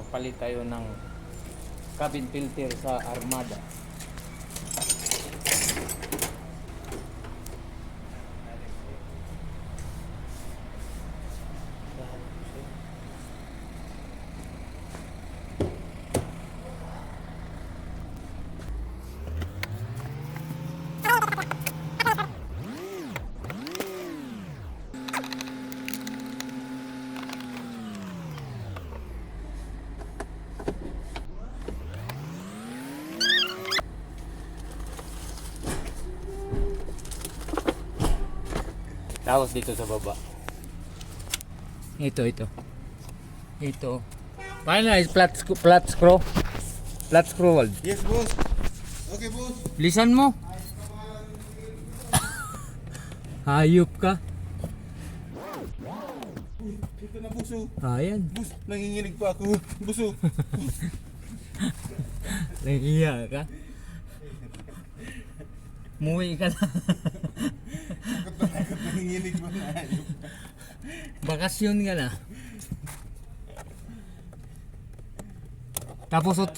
magpalit tayo ng cabin filter sa Armada. Tapos dito sa baba. Ito. Paano na? Flat screw? Flat screw weld. Yes, boss. Okay, boss. Bilisan mo. Hayop ka. Ito na, buso. Ayan. Bus, nanginginig pa ako. Buso. Nahiya ka. Muwi ka na. Nanginginig pa na. Bakasyon ka na. Tapos 8.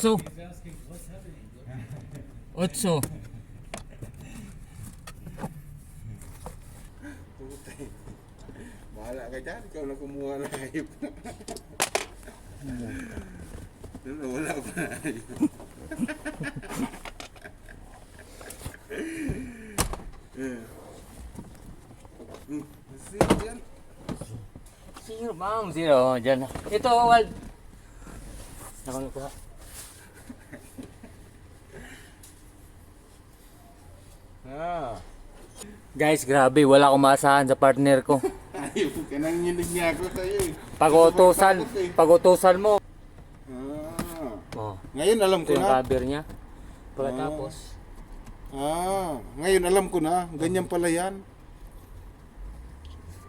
Bahala ka dyan. Ikaw na kumuha na hayop. Wala pa na hayop. Zero, ma'am. Zero. Diyan. Ito, Wald. Nakuha ko. Guys, grabe. Wala akong maasahan sa partner ko. Hayop ka, nanginginig niya ako sa'yo eh. Pag-utusan mo. Oh. Ngayon alam Ito ko yung na. cover niya. Pagkatapos. Ngayon alam ko na. Ganyan pala yan.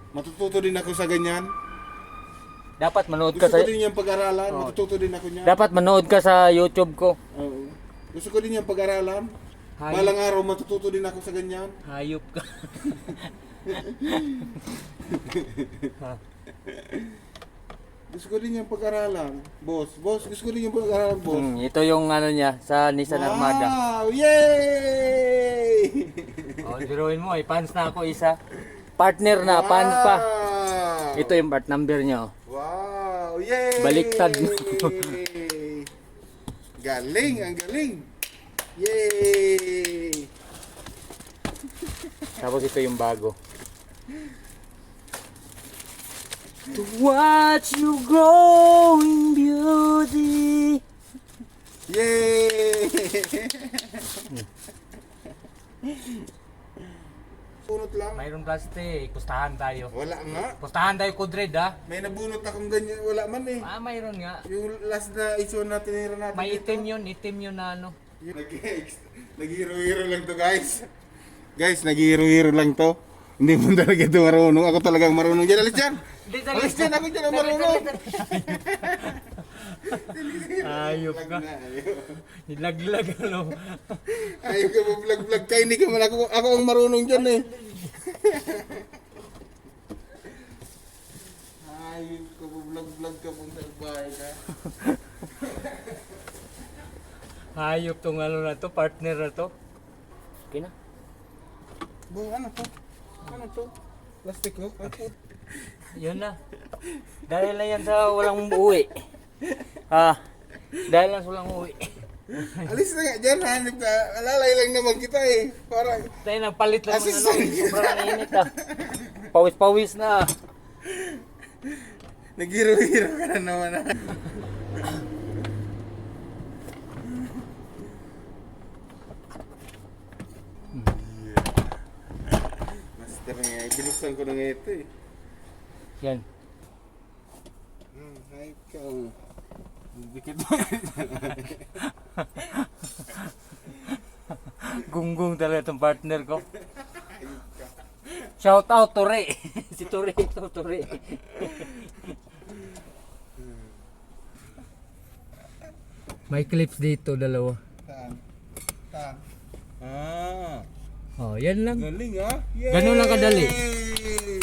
Matututo din ako sa ganyan. Dapat manood ka Gusto sa ko din yung pag-aralan. Matututo din ako niya. Dapat manood ka sa YouTube ko. Oo. Gusto ko din yung pag-aralan. Balang araw matututo din ako sa ganyan. Hayop ka. Gusto ko din yung pag-aralan. Boss, gusto ko din yung pag-aralan, boss. Ito yung ano niya sa Nissan Armada. Wow! Yay! Oh, biruin mo, fans na ako isa. Partner na, fans pa. Ito yung part number niya. Oh. Wow! Yay! Baliktad mo. Galing, ang galing. Yay! Tapos ito yung bago. To watch you grow in beauty. Yay! Bunot lang. Mayroong plastic. Pustahan tayo. Wala nga. Pustahan tayo, Kudred, ha? May nabunot akong ganyan. Wala man eh. Mayroon nga. Yung last na issue na tinira natin. May dito. itim yun na ano. Naghihiro-hiro lang to, guys. Guys, naghihiro-hiro lang to. Hindi mo talaga ito marunong. Ako talagang marunong dyan. Alis dyan! Alis dyan! Ako dyan ang marunong! Ayop ka. Nilaglag, ano. Ayop ka mo vlog-vlog ka. Hindi ka man ako ang marunong dyan eh. Ayop ka mo vlog-vlog ka punta sa bahay ka. Hayop tong ano na to, partner na to. Okay na. Ano to? Ano to? Plastic ko? Yun na. Dahil na yan sa walang uwi. Dahil lang sa walang uwi. Alis na nga dyan, hanip ka. Alalay lang naman kita eh. Para Tayo nagpalit lang ng ano. Assistant. Sobrang init Pawis-pawis na. naghiro-hiro ka na naman ah. Master nga, binuksan ko na nga ito eh. Yan. Ay, ikaw. Dikit mo. Gunggong talaga itong partner ko. Shout out Tore. Si Tore ito, Tore. May clips dito, dalawa. Saan? Saan? Oh, yan lang. Galing ah. Yay! Ganun lang kadali.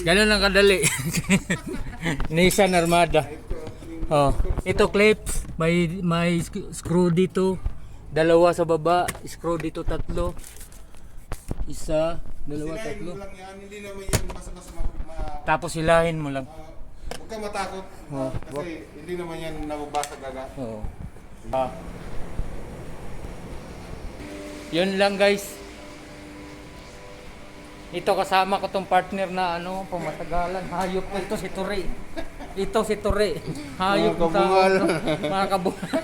Ganun lang kadali. Nissan Armada. Oh. Ito clips, may screw dito. Dalawa sa baba, screw dito tatlo. Isa, dalawa, Sinayin tatlo. mo lang yan, hindi naman yan basta-basta Tapos hilahin mo lang. huwag kang matakot. Oh, Kasi hindi naman yan nababasag agad. Oo. Yun lang guys. Ito kasama ko tong partner na ano, pamatagalan. Hayop ko ito si Ture. Ito si Ture. Hayop Mga ng tao. kabungal. Mga kabungal.